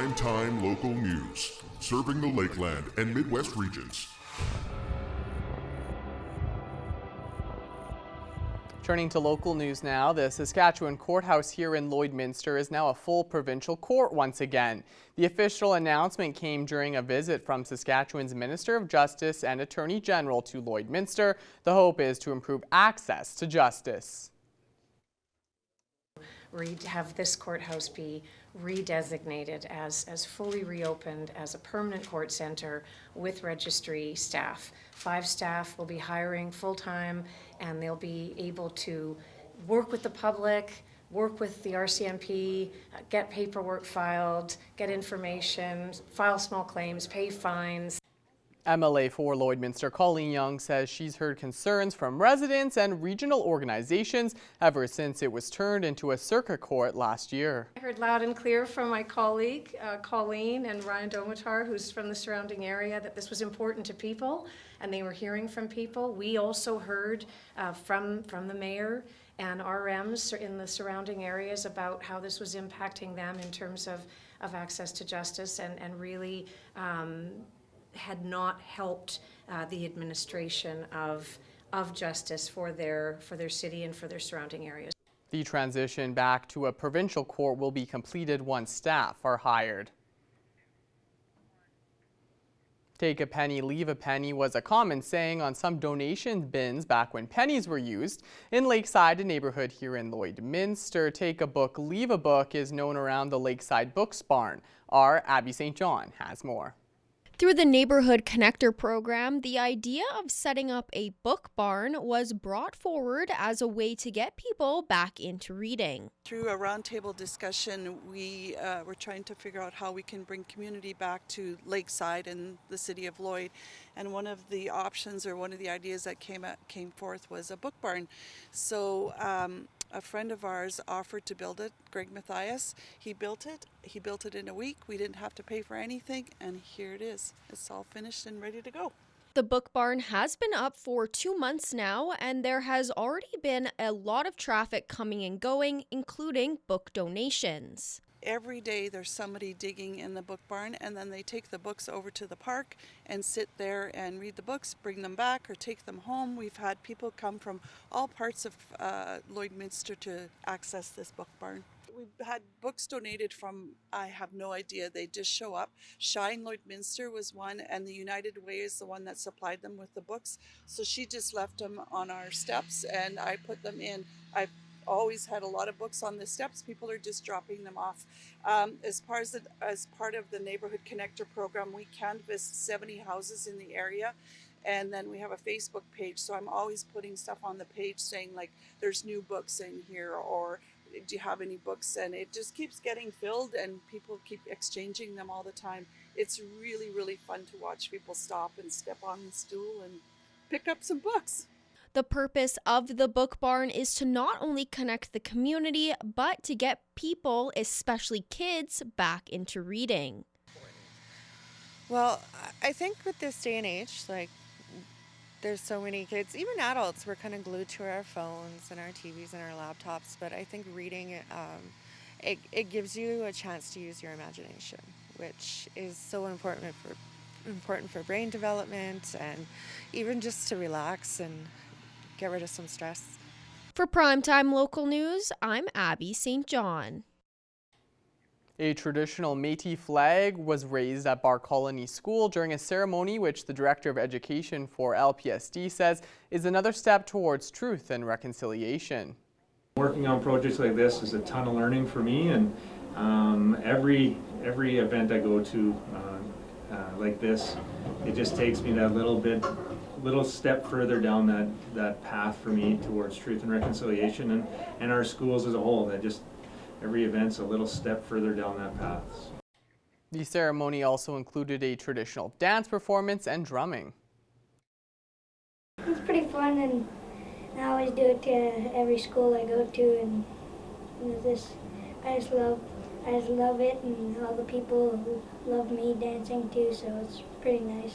Primetime local news, serving the Lakeland and Midwest regions. Turning to local news now, the Saskatchewan courthouse here in Lloydminster is now a full provincial court once again. The official announcement came during a visit from Saskatchewan's Minister of Justice and Attorney General to Lloydminster. The hope is to improve access to justice. Have this courthouse be redesignated as fully reopened as a permanent court center with registry staff. 5 staff will be hiring full-time, and they'll be able to work with the public, work with the RCMP, get paperwork filed, get information, file small claims, pay fines. MLA for Lloydminster Colleen Young says she's heard concerns from residents and regional organizations ever since it was turned into a circuit court last year. I heard loud and clear from my colleague Colleen and Ryan Domatar, who's from the surrounding area, that this was important to people, and they were hearing from people. We also heard from the mayor and RMs in the surrounding areas about how this was impacting them in terms of access to justice, and really had not helped the administration of justice for their city and for their surrounding areas. The transition back to a provincial court will be completed once staff are hired. Take a penny, leave a penny was a common saying on some donation bins back when pennies were used. In Lakeside, a neighborhood here in Lloydminster, take a book, leave a book is known around the Lakeside Books Barn. Our Abby St. John has more. Through the Neighborhood Connector program, the idea of setting up a book barn was brought forward as a way to get people back into reading. Through a roundtable discussion, we were trying to figure out how we can bring community back to Lakeside and the city of Lloyd. And one of the options, or one of the ideas that came forth, was a book barn. So a friend of ours offered to build it, Greg Mathias. He built it in a week. We didn't have to pay for anything, and here it is. It's all finished and ready to go. The book barn has been up for 2 months now, and there has already been a lot of traffic coming and going, including book donations. Every day there's somebody digging in the book barn, and then they take the books over to the park and sit there and read the books, bring them back or take them home. We've had people come from all parts of Lloydminster to access this book barn. We've had books donated from, I have no idea, they just show up. Shine Lloydminster was one, and the United Way is the one that supplied them with the books. So she just left them on our steps and I put them in. I've always had a lot of books on the steps. People are just dropping them off. As part of the Neighborhood Connector program, we canvassed 70 houses in the area, and then we have a Facebook page, so I'm always putting stuff on the page saying, like, there's new books in here, or do you have any books? And it just keeps getting filled, and people keep exchanging them all the time. It's really, really fun to watch people stop and step on the stool and pick up some books. The purpose of the book barn is to not only connect the community, but to get people, especially kids, back into reading. Well, I think with this day and age, like, there's so many kids, even adults, we're kind of glued to our phones and our TVs and our laptops, but I think reading, it gives you a chance to use your imagination, which is so important for brain development, and even just to relax and get rid of some stress. For Primetime Local News, I'm Abby St. John. A traditional Métis flag was raised at Bar Colony School during a ceremony which the Director of Education for LPSD says is another step towards truth and reconciliation. Working on projects like this is a ton of learning for me, and every event I go to like this, it just takes me that little step further down that path for me towards truth and reconciliation, and our schools as a whole. That just every event's a little step further down that path. The ceremony also included a traditional dance performance and drumming. It's pretty fun, and I always do it to every school I go to, and I just love it, and all the people who love me dancing too, so it's pretty nice.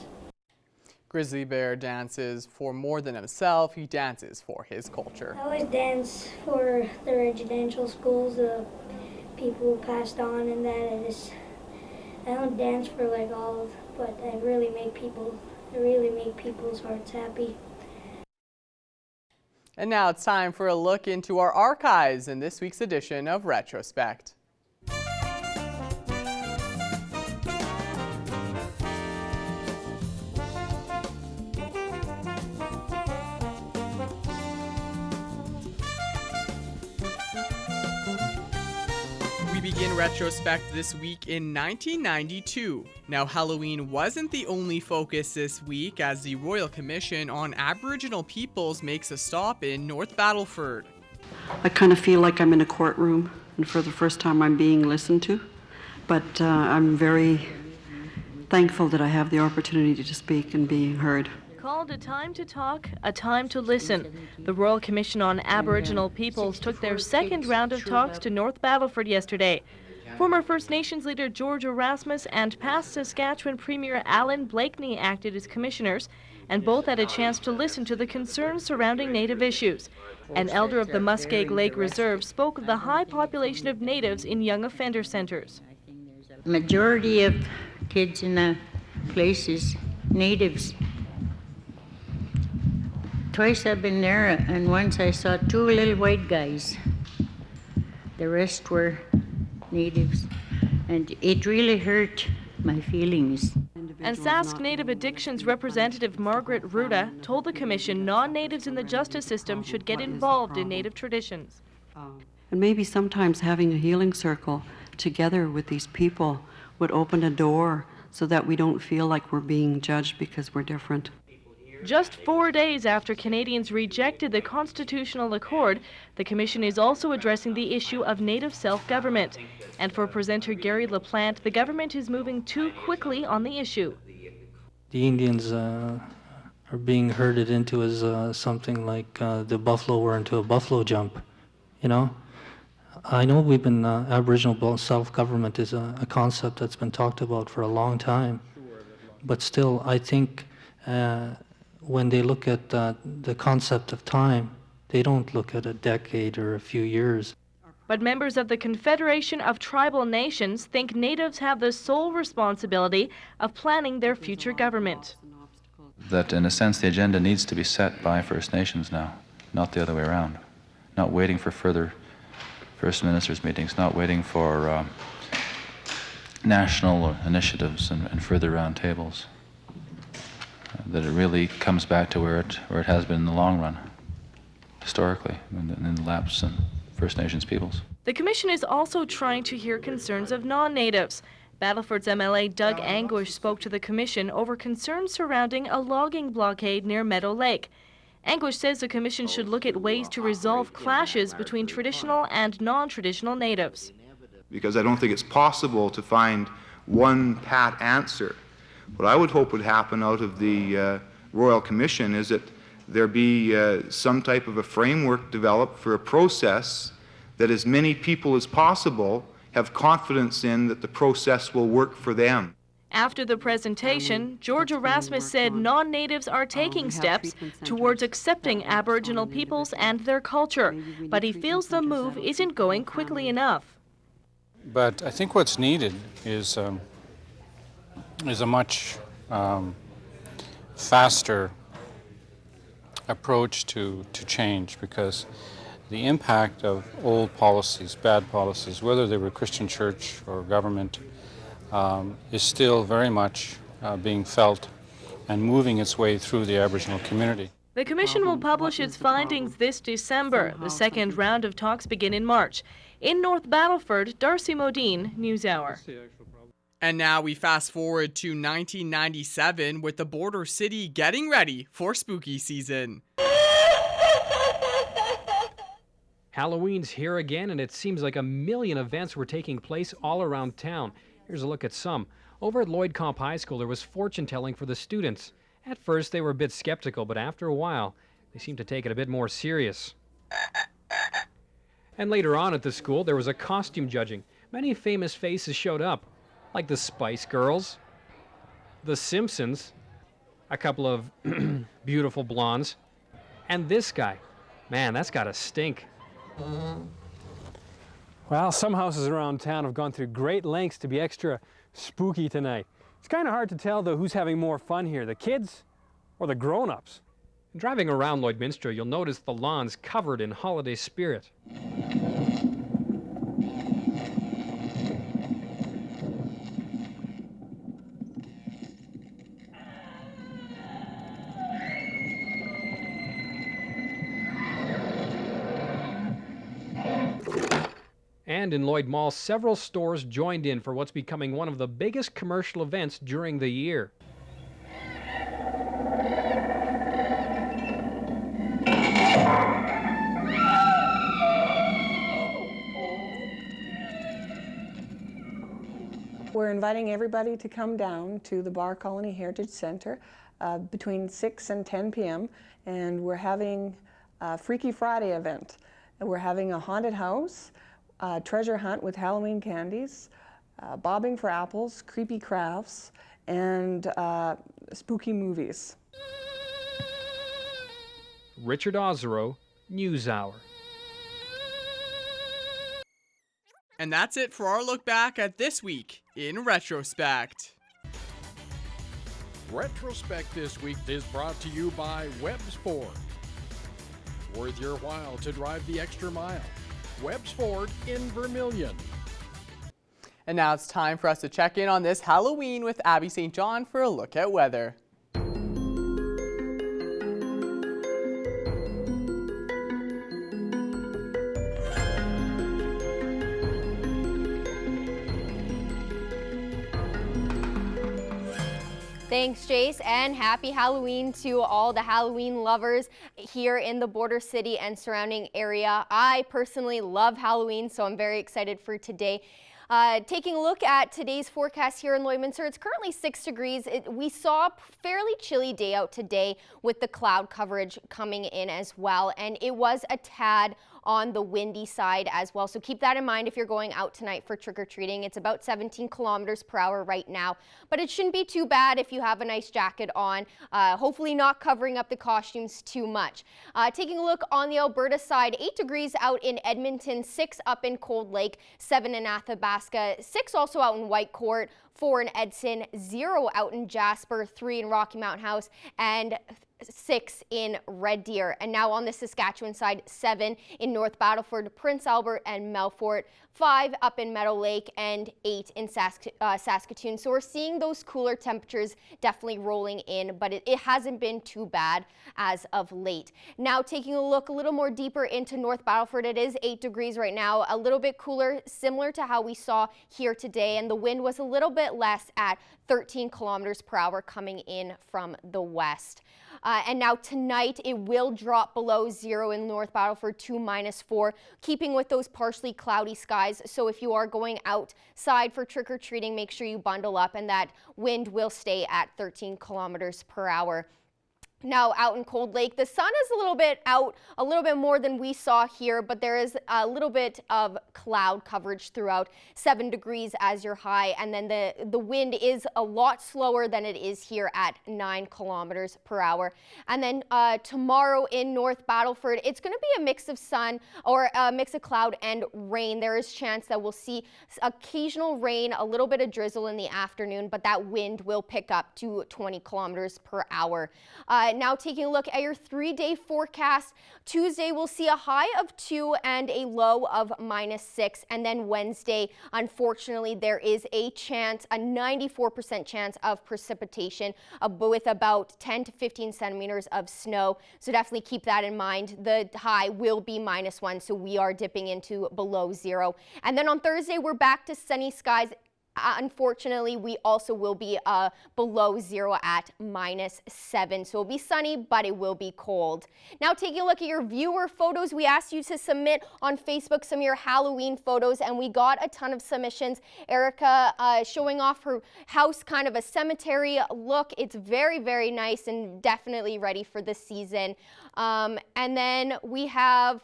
Grizzly Bear dances for more than himself, he dances for his culture. I always dance for the residential schools, the people who passed on, and that I don't dance for like all, but I really make people's hearts happy. And now it's time for a look into our archives in this week's edition of Retrospect. We begin Retrospect this week in 1992. Now, Halloween wasn't the only focus this week, as the Royal Commission on Aboriginal Peoples makes a stop in North Battleford. I kind of feel like I'm in a courtroom, and for the first time I'm being listened to. But I'm very thankful that I have the opportunity to speak and being heard. Called A Time to Talk, A Time to Listen. The Royal Commission on Aboriginal Peoples took their second round of talks to North Battleford yesterday. Former First Nations leader George Erasmus and past Saskatchewan Premier Alan Blakeney acted as commissioners, and both had a chance to listen to the concerns surrounding Native issues. An elder of the Muskeg Lake Reserve spoke of the high population of Natives in young offender centers. Majority of kids in the place is Natives. Twice I've been there, and once I saw two little white guys. The rest were Natives, and it really hurt my feelings. And Sask Native Addictions representative Margaret Ruda told the commission non-Natives in the justice system should get involved in Native traditions. And maybe sometimes having a healing circle together with these people would open a door so that we don't feel like we're being judged because we're different. Just 4 days after Canadians rejected the Constitutional Accord, the Commission is also addressing the issue of Native self-government. And for presenter Gary LaPlante, the government is moving too quickly on the issue. The Indians are being herded into as something like the buffalo were into a buffalo jump, you know? I know we've been, Aboriginal self-government is a concept that's been talked about for a long time, but still, I think when they look at the concept of time, they don't look at a decade or a few years. But members of the Confederation of Tribal Nations think Natives have the sole responsibility of planning their future government. That in a sense the agenda needs to be set by First Nations now, not the other way around. Not waiting for further First Ministers meetings, not waiting for national initiatives and further round tables. That it really comes back to where it has been in the long run, historically, in the lapse in First Nations peoples. The Commission is also trying to hear concerns of non-Natives. Battleford's MLA Doug Anguish spoke to the Commission over concerns surrounding a logging blockade near Meadow Lake. Anguish says the Commission should look at ways to resolve clashes between traditional and non-traditional Natives. Because I don't think it's possible to find one pat answer. What I would hope would happen out of the Royal Commission is that there be some type of a framework developed for a process that as many people as possible have confidence in that the process will work for them. After the presentation, George Erasmus said non-Natives are taking steps towards accepting Aboriginal peoples and their culture, but he feels the move isn't going quickly enough. But I think what's needed is a much faster approach to change, because the impact of old policies, bad policies, whether they were Christian church or government, is still very much being felt and moving its way through the Aboriginal community. The Commission will publish its findings this December. The second round of talks begin in March. In North Battleford, Darcy Modine, NewsHour. And now we fast forward to 1997 with the border city getting ready for spooky season. Halloween's here again, and it seems like a million events were taking place all around town. Here's a look at some. Over at Lloyd Comp High School, there was fortune telling for the students. At first, they were a bit skeptical, but after a while, they seemed to take it a bit more serious. And later on at the school, there was a costume judging. Many famous faces showed up, like the Spice Girls, the Simpsons, a couple of beautiful blondes, and this guy. Man, that's gotta stink. Well, some houses around town have gone through great lengths to be extra Spooky tonight. It's kind of hard to tell, though, who's having more fun here, the kids or the grown-ups. Driving around Lloydminster, you'll notice the lawns covered in holiday spirit. And in Lloyd Mall, several stores joined in for what's becoming one of the biggest commercial events during the year. We're inviting everybody to come down to the Bar Colony Heritage Center between 6 and 10 p.m. and we're having a Freaky Friday event. We're having a haunted house, treasure hunt with Halloween candies, bobbing for apples, creepy crafts, and spooky movies. Richard Ozero, NewsHour. And that's it for our look back at this week in retrospect. Retrospect this week is brought to you by Webb's Ford. Worth your while to drive the extra mile. Webb's Ford in Vermilion. And now it's time for us to check in on this Halloween with Abby St. John for a look at weather. Thanks, Jace, and happy Halloween to all the Halloween lovers here in the Border City and surrounding area. I personally love Halloween, so I'm very excited for today. Taking a look at today's forecast here in Lloydminster, it's currently 6 degrees. We saw a fairly chilly day out today with the cloud coverage coming in as well, and it was a tad on the windy side as well. So keep that in mind if you're going out tonight for trick-or-treating. It's about 17 kilometers per hour right now, but it shouldn't be too bad if you have a nice jacket on, hopefully not covering up the costumes too much. Taking a look on the Alberta side, 8 degrees out in Edmonton, 6 up in Cold Lake, 7 in Athabasca, 6 also out in Whitecourt, 4 in Edson, 0 out in Jasper, 3 in Rocky Mountain House, and 6 in Red Deer. And now on the Saskatchewan side, 7 in North Battleford, Prince Albert, and Melfort, 5 up in Meadow Lake, and 8 in Saskatoon. So we're seeing those cooler temperatures definitely rolling in, but it hasn't been too bad as of late. Now taking a look a little more deeper into North Battleford, it is 8 degrees right now, a little bit cooler, similar to how we saw here today, and the wind was a little bit less at 13 kilometers per hour coming in from the west. And now tonight it will drop below 0 in North Battleford to -4, keeping with those partially cloudy skies. So if you are going outside for trick-or-treating, make sure you bundle up, and that wind will stay at 13 kilometers per hour. Now out in Cold Lake, the sun is a little bit out, a little bit more than we saw here, but there is a little bit of cloud coverage throughout, 7 degrees as your high, and then the wind is a lot slower than it is here at 9 kilometers per hour. And then tomorrow in North Battleford, it's going to be a mix of sun or a mix of cloud and rain. There is chance that we'll see occasional rain, a little bit of drizzle in the afternoon, but that wind will pick up to 20 kilometers per hour. Now taking a look at your 3-day forecast, Tuesday we'll see a high of 2 and a low of -6, and then Wednesday, unfortunately, there is a chance, a 94% chance of precipitation with about 10 to 15 centimeters of snow. So definitely keep that in mind. The high will be -1, so we are dipping into below 0. And then on Thursday, we're back to sunny skies. Unfortunately, we also will be below 0 at -7. So it'll be sunny, but it will be cold. Now taking a look at your viewer photos, we asked you to submit on Facebook some of your Halloween photos, and we got a ton of submissions. Erica showing off her house, kind of a cemetery look. It's very, very nice and definitely ready for the season. And then we have,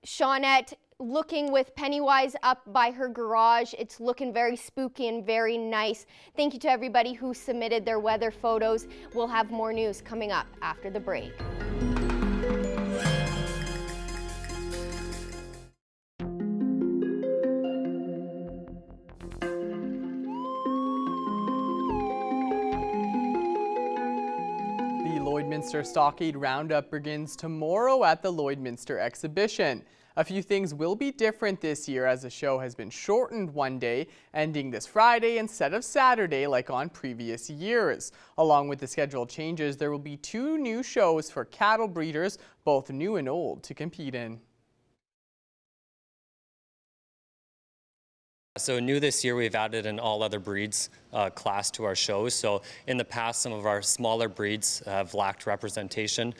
Shawnette looking with Pennywise up by her garage. It's looking very spooky and very nice. Thank you to everybody who submitted their weather photos. We'll have more news coming up after the break. Lloydminster Stockade Roundup begins tomorrow at the Lloydminster exhibition. A few things will be different this year as the show has been shortened one day, ending this Friday instead of Saturday like on previous years. Along with the schedule changes, there will be 2 new shows for cattle breeders, both new and old, to compete in. So new this year, we've added an all other breeds class to our show. So in the past, some of our smaller breeds have lacked representation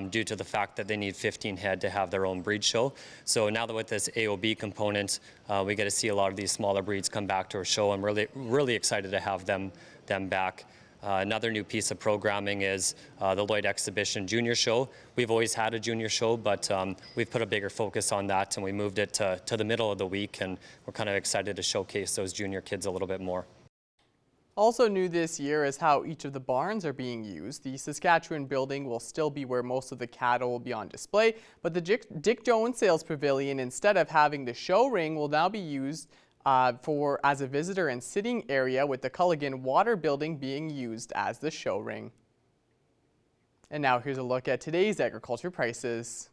due to the fact that they need 15 head to have their own breed show. So now that with this AOB component, we get to see a lot of these smaller breeds come back to our show. I'm really excited to have them back. Another new piece of programming is the Lloyd Exhibition Junior Show. We've always had a junior show, but we've put a bigger focus on that, and we moved it to the middle of the week, and we're kind of excited to showcase those junior kids a little bit more. Also new this year is how each of the barns are being used. The Saskatchewan building will still be where most of the cattle will be on display, but the Dick Jones Sales Pavilion, instead of having the show ring, will now be used as a visitor and sitting area, with the Culligan Water Building being used as the show ring. And now here's a look at today's agriculture prices.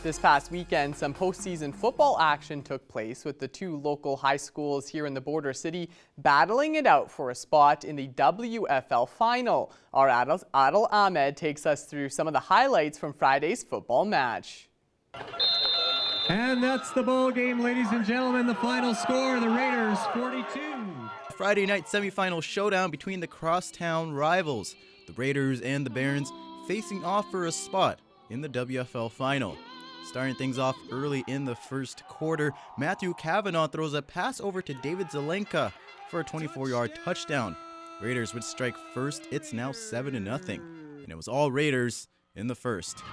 This past weekend, some postseason football action took place, with the 2 local high schools here in the border city battling it out for a spot in the WFL final. Our Adil Ahmed takes us through some of the highlights from Friday's football match. And that's the ball game, ladies and gentlemen. The final score, the Raiders 42. Friday night semifinal showdown between the crosstown rivals, the Raiders and the Barons, facing off for a spot in the WFL final. Starting things off early in the first quarter, Matthew Kavanaugh throws a pass over to David Zelenka for a 24-yard touchdown. Raiders would strike first. It's now 7-0, and it was all Raiders in the first.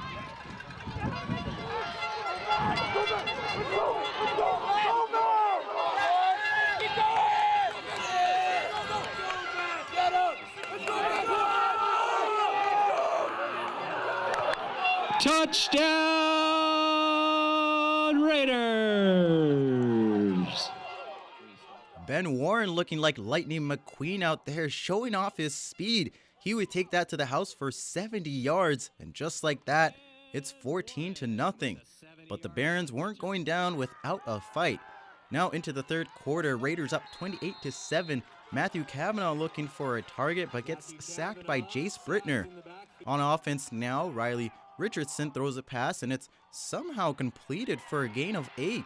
Touchdown, Raiders! Ben Warren looking like Lightning McQueen out there, showing off his speed. He would take that to the house for 70 yards, and just like that, it's 14-0. But the Barons weren't going down without a fight. Now into the third quarter, Raiders up 28-7. Matthew Kavanaugh looking for a target, but gets sacked by Jace Brittner. On offense now, Riley Richardson throws a pass, and it's somehow completed for a gain of 8.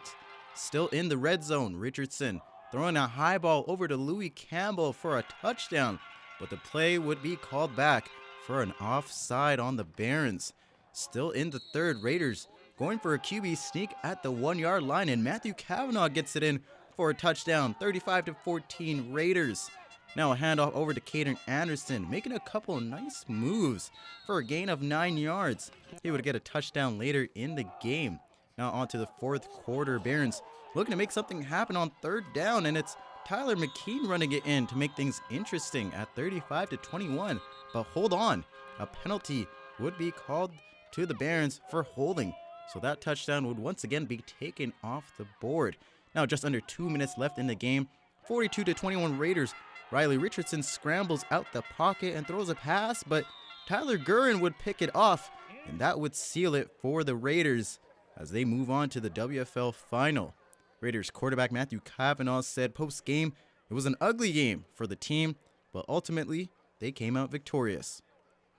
Still in the red zone, Richardson throwing a high ball over to Louis Campbell for a touchdown, but the play would be called back for an offside on the Barons. Still in the third, Raiders going for a QB sneak at the 1-yard line, and Matthew Kavanaugh gets it in for a touchdown, 35-14 Raiders. Now a handoff over to Caden Anderson, making a couple nice moves for a gain of 9 yards. He would get a touchdown later in the game. Now on to the fourth quarter, Barons looking to make something happen on third down, and it's Tyler McKean running it in to make things interesting at 35-21. But hold on, a penalty would be called to the Barons for holding, so that touchdown would once again be taken off the board. Now just under 2 minutes left in the game, 42-21 Raiders. Riley Richardson scrambles out the pocket and throws a pass, but Tyler Gurin would pick it off, and that would seal it for the Raiders as they move on to the WFL final. Raiders quarterback Matthew Kavanaugh said post-game it was an ugly game for the team, but ultimately they came out victorious.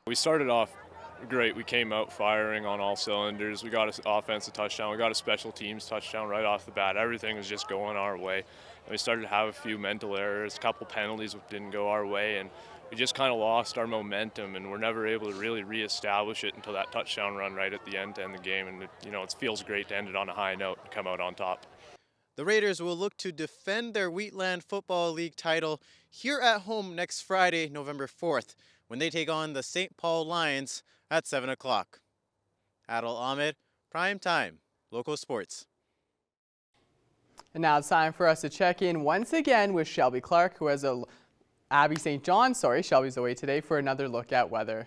We started off great. We came out firing on all cylinders. We got an offensive touchdown. We got a special teams touchdown right off the bat. Everything was just going our way. And we started to have a few mental errors, a couple penalties didn't go our way, and we just kind of lost our momentum, and we're never able to really reestablish it until that touchdown run right at the end to end the game. And it feels great to end it on a high note and come out on top. The Raiders will look to defend their Wheatland Football League title here at home next Friday, November 4th, when they take on the St. Paul Lions at 7 o'clock. Adil Ahmed Primetime, local sports. And now it's time for us to check in once again with Shelby Clark, who has Abby St. John, Shelby's away today for another look at weather.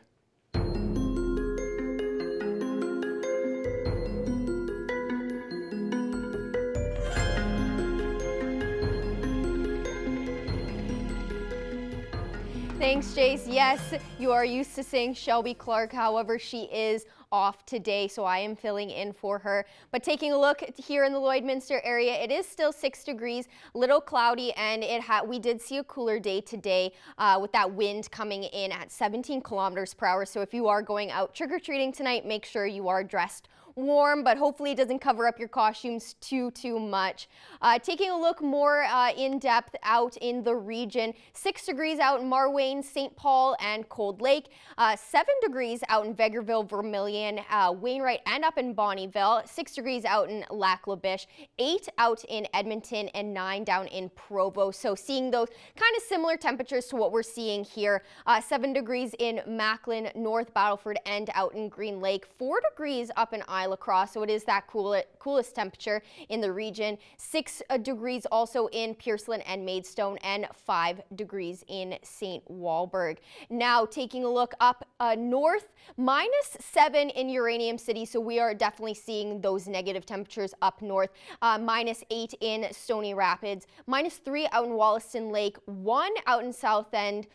Thanks, Jace. Yes, you are used to saying Shelby Clark. However, she is off today, so I am filling in for her. But taking a look here in the Lloydminster area, it is still 6 degrees, little cloudy, and we did see a cooler day today with that wind coming in at 17 kilometers per hour. So if you are going out trick-or-treating tonight, make sure you are dressed warm, but hopefully it doesn't cover up your costumes too much. Taking a look more in depth out in the region, 6 degrees out in Marwayne, St. Paul, and Cold Lake, 7 degrees out in Vegreville, Vermilion, Wainwright, and up in Bonnyville, 6 degrees out in Lac La Biche, 8 out in Edmonton, and 9 down in Provo. So seeing those kind of similar temperatures to what we're seeing here. 7 degrees in Macklin, North Battleford, and out in Green Lake, 4 degrees up in La Crosse, so it is that coolest temperature in the region. 6 degrees also in Pierceland and Maidstone, and 5 degrees in St. Walburg. Now taking a look up north, -7 in Uranium City, so we are definitely seeing those negative temperatures up north. -8 in Stony Rapids, -3 out in Wollaston Lake, 1 out in South End,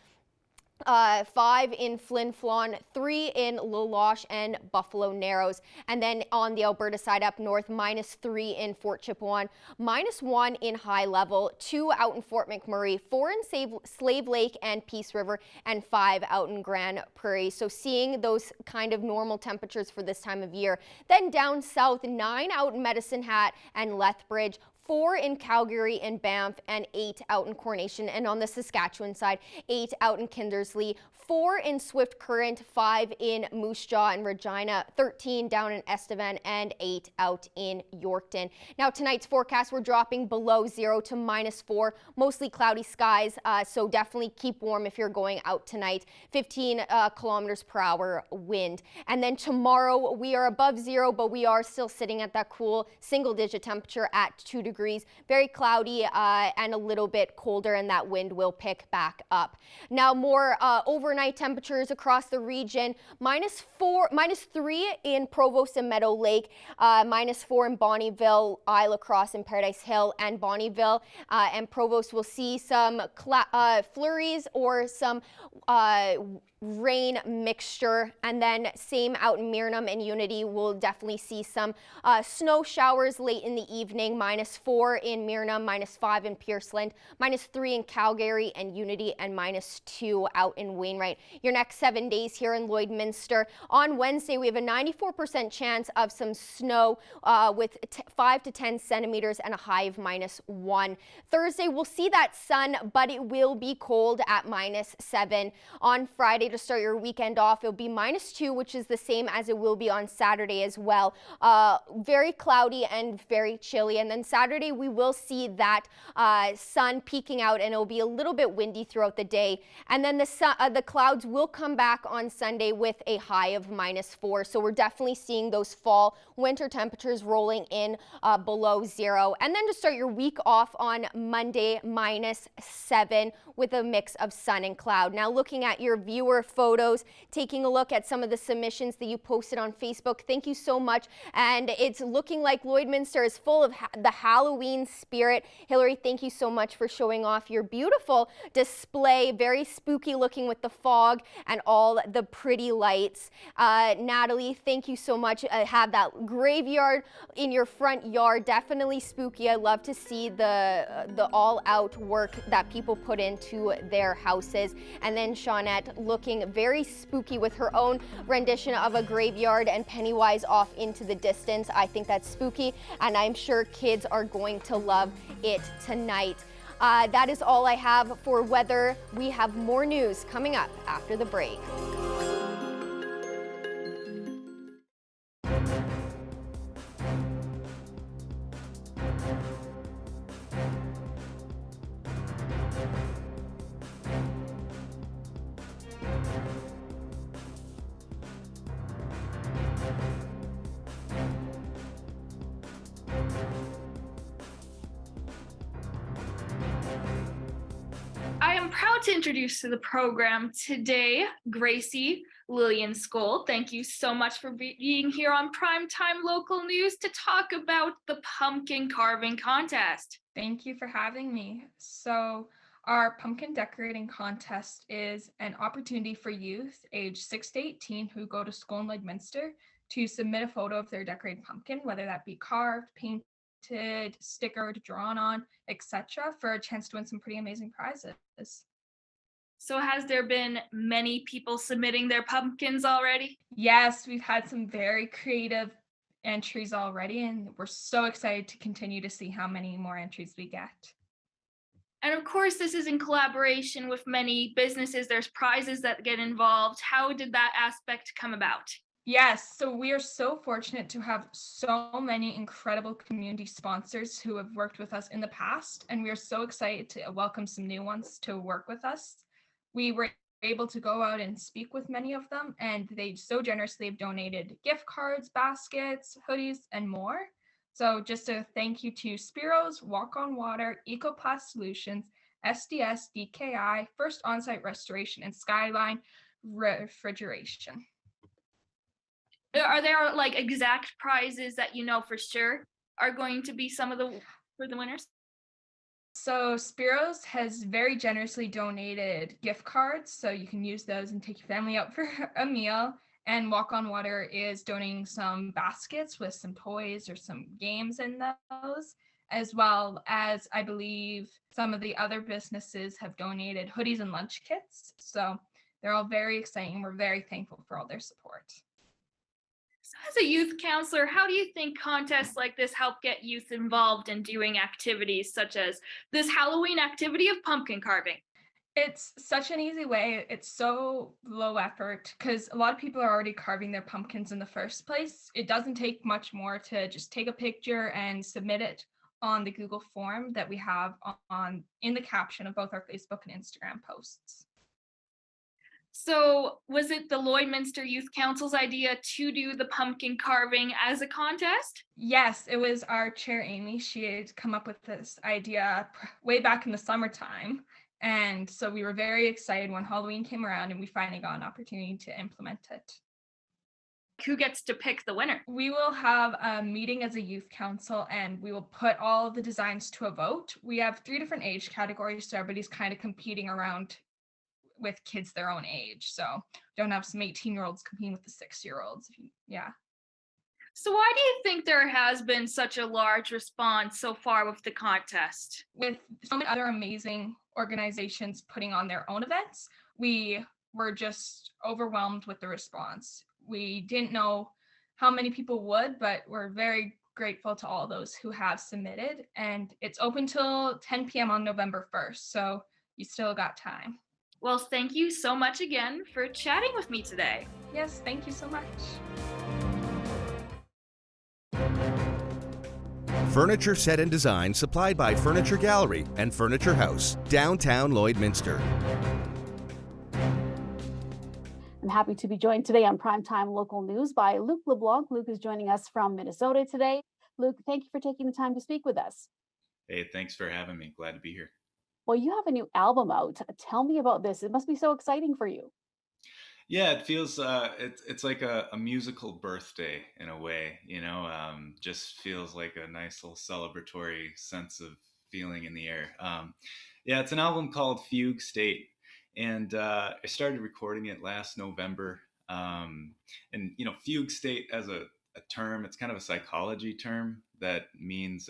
5 in Flin Flon, 3 in Laloche and Buffalo Narrows. And then on the Alberta side up north, -3 in Fort Chipewyan, -1 in High Level, 2 out in Fort McMurray, 4 in Slave Lake and Peace River, and 5 out in Grand Prairie. So seeing those kind of normal temperatures for this time of year. Then down south, 9 out in Medicine Hat and Lethbridge, 4 in Calgary and Banff, and 8 out in Coronation. And on the Saskatchewan side, 8 out in Kindersley, 4 in Swift Current, 5 in Moose Jaw and Regina, 13 down in Estevan, and 8 out in Yorkton. Now tonight's forecast, we're dropping below 0 to -4, mostly cloudy skies, so definitely keep warm if you're going out tonight. 15 kilometers per hour wind. And then tomorrow we are above 0, but we are still sitting at that cool single-digit temperature at 2 degrees. Very cloudy and a little bit colder, and that wind will pick back up. Now more overnight temperatures across the region, -3 in Provost and Meadow Lake, -4 in Bonnyville, Isle Cross, and Paradise Hill, and Bonnyville and Provost will see some flurries or some rain mixture. And then same out in Myrnam and Unity, we'll definitely see some snow showers late in the evening, -4 in Myrnam, -5 in Pierceland, -3 in Calgary and Unity, and -2 out in Wainwright. Your next 7 days here in Lloydminster. On Wednesday, we have a 94% chance of some snow with 5 to 10 centimeters and a high of -1. Thursday, we'll see that sun, but it will be cold at -7. On Friday, to start your weekend off, it'll be -2, which is the same as it will be on Saturday as well. Very cloudy and very chilly. And then Saturday, we will see that sun peeking out, and it'll be a little bit windy throughout the day. And then the clouds will come back on Sunday with a high of -4. So we're definitely seeing those fall winter temperatures rolling in below 0. And then to start your week off on Monday, -7 with a mix of sun and cloud. Now looking at your viewer photos, taking a look at some of the submissions that you posted on Facebook. Thank you so much. And it's looking like Lloydminster is full of the Halloween spirit. Hillary, thank you so much for showing off your beautiful display. Very spooky looking with the fog and all the pretty lights. Natalie, thank you so much. Have that graveyard in your front yard. Definitely spooky. I love to see the all-out work that people put into their houses. And then Shawnette looking very spooky with her own rendition of a graveyard and Pennywise off into the distance. I think that's spooky, and I'm sure kids are going to love it tonight. That is all I have for weather. We have more news coming up after the break. I'm proud to introduce to the program today, Gracie Lillian Skoll. Thank you so much for being here on Primetime Local News to talk about the pumpkin carving contest. Thank you for having me. So our pumpkin decorating contest is an opportunity for youth aged 6 to 18 who go to school in Lloydminster to submit a photo of their decorated pumpkin, whether that be carved, painted, stickered, drawn on, etc., for a chance to win some pretty amazing prizes. So has there been many people submitting their pumpkins already? Yes, we've had some very creative entries already, and we're so excited to continue to see how many more entries we get. And of course, this is in collaboration with many businesses. There's prizes that get involved. How did that aspect come about? Yes, so we are so fortunate to have so many incredible community sponsors who have worked with us in the past, and we are so excited to welcome some new ones to work with us. We were able to go out and speak with many of them, and they so generously have donated gift cards, baskets, hoodies, and more. So just a thank you to Spiro's, Walk on Water, EcoPlast Solutions, SDS, DKI, First Onsite Restoration, and Skyline Refrigeration. Are there like exact prizes that you know for sure are going to be some of the for the winners? So Spiro's has very generously donated gift cards, so you can use those and take your family out for a meal. And Walk on Water is donating some baskets with some toys or some games in those, as well as I believe some of the other businesses have donated hoodies and lunch kits. So they're all very exciting. We're very thankful for all their support. So as a youth counselor, how do you think contests like this help get youth involved in doing activities such as this Halloween activity of pumpkin carving? It's such an easy way. It's so low effort because a lot of people are already carving their pumpkins in the first place. It doesn't take much more to just take a picture and submit it on the Google form that we have on in the caption of both our Facebook and Instagram posts. So was it the Lloydminster Youth Council's idea to do the pumpkin carving as a contest? Yes, it was our chair, Amy. She had come up with this idea way back in the summertime. And so we were very excited when Halloween came around and we finally got an opportunity to implement it. Who gets to pick the winner? We will have a meeting as a youth council and we will put all of the designs to a vote. We have 3 different age categories, so everybody's kind of competing around with kids their own age. So don't have some 18-year-olds competing with the 6-year-olds. Yeah. So why do you think there has been such a large response so far with the contest? With so many other amazing organizations putting on their own events, we were just overwhelmed with the response. We didn't know how many people would, but we're very grateful to all those who have submitted. And it's open till 10 p.m. on November 1st, so you still got time. Well, thank you so much again for chatting with me today. Yes, thank you so much. Furniture set and design supplied by Furniture Gallery and Furniture House, downtown Lloydminster. I'm happy to be joined today on Primetime Local News by Luc LeBlanc. Luc is joining us from Minnesota today. Luc, thank you for taking the time to speak with us. Hey, thanks for having me. Glad to be here. Well, you have a new album out. Tell me about this. It must be so exciting for you. Yeah, it feels it's like a musical birthday in a way, just feels like a nice little celebratory sense of feeling in the air. Yeah, it's an album called Fugue State, and I started recording it last November. And fugue state as a term, it's kind of a psychology term that means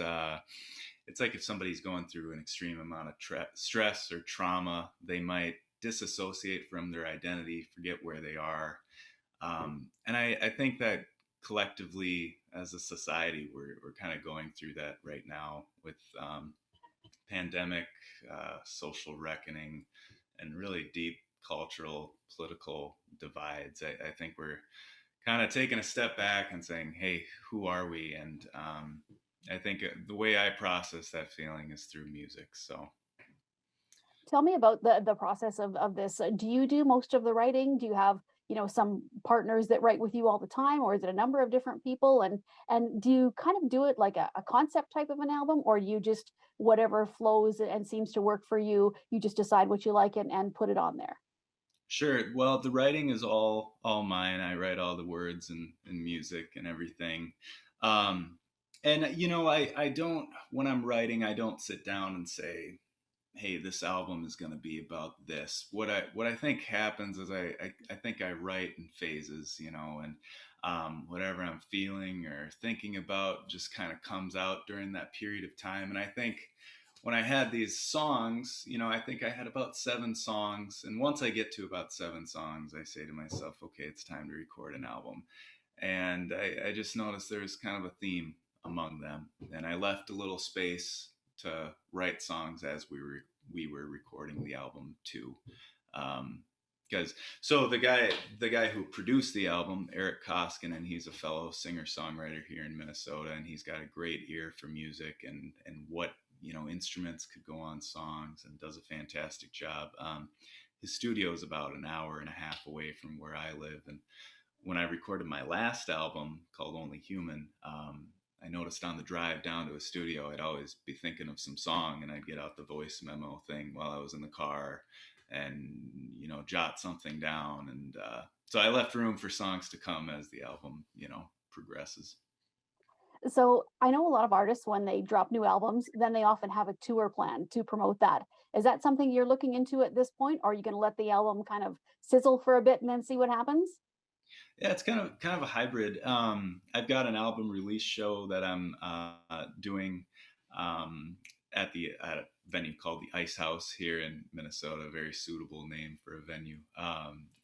it's like if somebody's going through an extreme amount of stress or trauma, they might disassociate from their identity, forget where they are. And I think that collectively as a society, we're kind of going through that right now with pandemic, social reckoning, and really deep cultural, political divides. I think we're kind of taking a step back and saying, hey, who are we? And I think the way I process that feeling is through music. So tell me about the process of this. Do you do most of the writing? Do you have some partners that write with you all the time, or is it a number of different people? And do you kind of do it like a concept type of an album, or you just whatever flows and seems to work for you, you just decide what you like and put it on there? Sure. Well, the writing is all mine. I write all the words and music and everything. Um, and I don't, when I'm writing, I don't sit down and say, hey, this album is going to be about this. What I think happens is I think I write in phases, and whatever I'm feeling or thinking about just kind of comes out during that period of time. And I think when I had these songs, I think I had about 7 songs. And once I get to about 7 songs, I say to myself, okay, it's time to record an album. And I just noticed there's kind of a theme among them. And I left a little space to write songs as we were recording the album too. Because the guy who produced the album, Eric Koskinen, he's a fellow singer-songwriter here in Minnesota, and he's got a great ear for music and what instruments could go on songs, and does a fantastic job. His studio is about an hour and a half away from where I live, and when I recorded my last album called Only Human, I noticed on the drive down to a studio, I'd always be thinking of some song, and I'd get out the voice memo thing while I was in the car and, jot something down. And so I left room for songs to come as the album, progresses. So I know a lot of artists, when they drop new albums, then they often have a tour plan to promote that. Is that something you're looking into at this point? Or are you going to let the album kind of sizzle for a bit and then see what happens? Yeah, it's kind of a hybrid. I've got an album release show that I'm doing at a venue called the Ice House here in Minnesota. A very suitable name for a venue.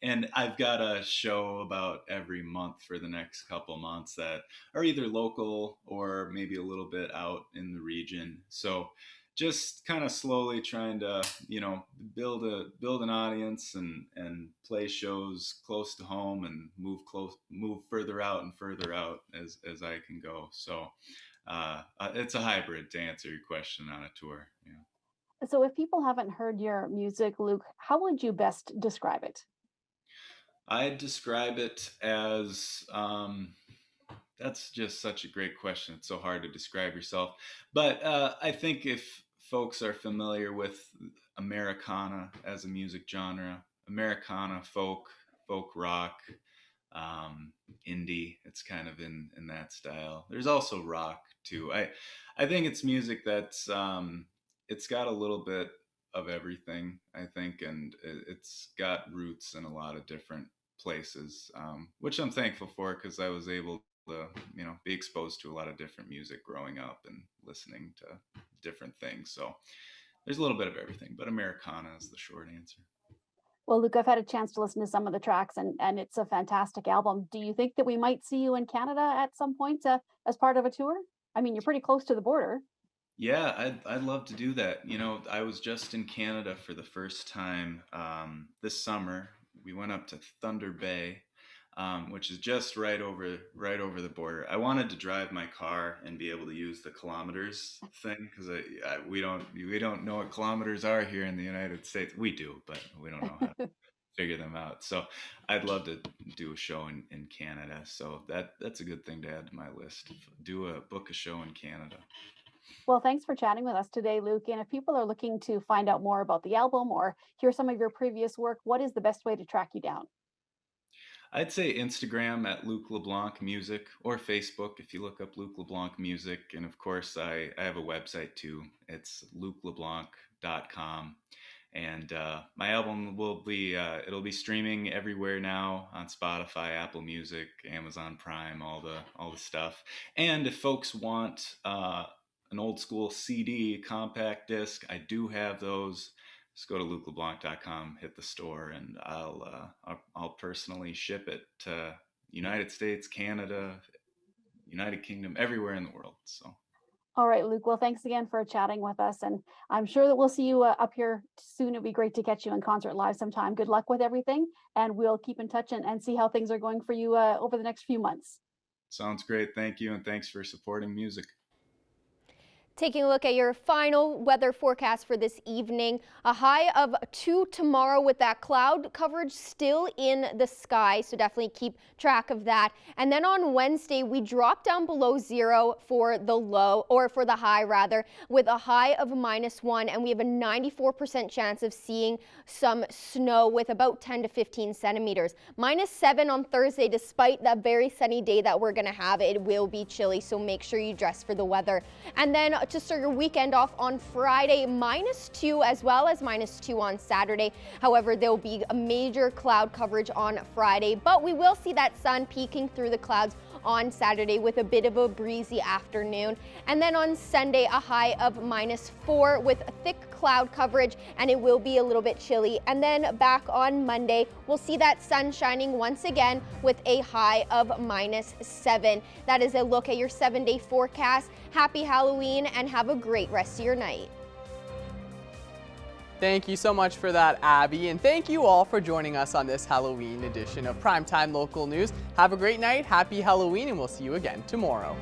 And I've got a show about every month for the next couple months that are either local or maybe a little bit out in the region. So just kind of slowly trying to, build an audience and play shows close to home and move further out and further out as I can go. So it's a hybrid, to answer your question, on a tour. Yeah. So if people haven't heard your music, Luke, how would you best describe it? I'd describe it as, that's just such a great question. It's so hard to describe yourself. But I think if folks are familiar with Americana as a music genre, Americana, folk rock, indie, it's kind of in that style. There's also rock too. I think it's music that's, it's got a little bit of everything, I think, and it's got roots in a lot of different places, which I'm thankful for, because I was able to, be exposed to a lot of different music growing up and listening to different things. So there's a little bit of everything, but Americana is the short answer. Well, Luke, I've had a chance to listen to some of the tracks, and it's a fantastic album. Do you think that we might see you in Canada at some point as part of a tour? I mean, you're pretty close to the border. Yeah, I'd love to do that. I was just in Canada for the first time this summer. We went up to Thunder Bay, which is just right over the border. I wanted to drive my car and be able to use the kilometers thing, because we don't know what kilometers are here in the United States. We do, but we don't know how to figure them out. So I'd love to do a show in Canada. So that's a good thing to add to my list. Book a show in Canada. Well, thanks for chatting with us today, Luke. And if people are looking to find out more about the album or hear some of your previous work, what is the best way to track you down? I'd say Instagram at Luke LeBlanc Music, or Facebook if you look up Luke LeBlanc Music. And of course, I have a website too. It's lukeleblanc.com. And my album will be, it'll be streaming everywhere now on Spotify, Apple Music, Amazon Prime, all the stuff. And if folks want an old school CD, compact disc, I do have those. Just go to lukeleblanc.com, hit the store, and I'll personally ship it to United States, Canada, United Kingdom, everywhere in the world. So. All right, Luke. Well, thanks again for chatting with us, and I'm sure that we'll see you up here soon. It'd be great to catch you in concert live sometime. Good luck with everything, and we'll keep in touch and see how things are going for you over the next few months. Sounds great. Thank you, and thanks for supporting music. Taking a look at your final weather forecast for this evening, a high of 2 tomorrow with that cloud coverage still in the sky, so definitely keep track of that. And then on Wednesday, we drop down below 0 for the low, or for the high rather, with a high of -1, and we have a 94% chance of seeing some snow with about 10 to 15 centimeters. -7 on Thursday, despite that very sunny day that we're going to have, it will be chilly, so make sure you dress for the weather. And then to start your weekend off on Friday, -2 as well as -2 on Saturday. However, there will be a major cloud coverage on Friday, but we will see that sun peeking through the clouds on Saturday with a bit of a breezy afternoon. And then on Sunday, a high of -4 with thick cloud coverage, and it will be a little bit chilly. And then back on Monday, we'll see that sun shining once again with a high of -7. That is a look at your 7-day forecast. Happy Halloween and have a great rest of your night. Thank you so much for that, Abby, and thank you all for joining us on this Halloween edition of Primetime Local News. Have a great night, happy Halloween, and we'll see you again tomorrow.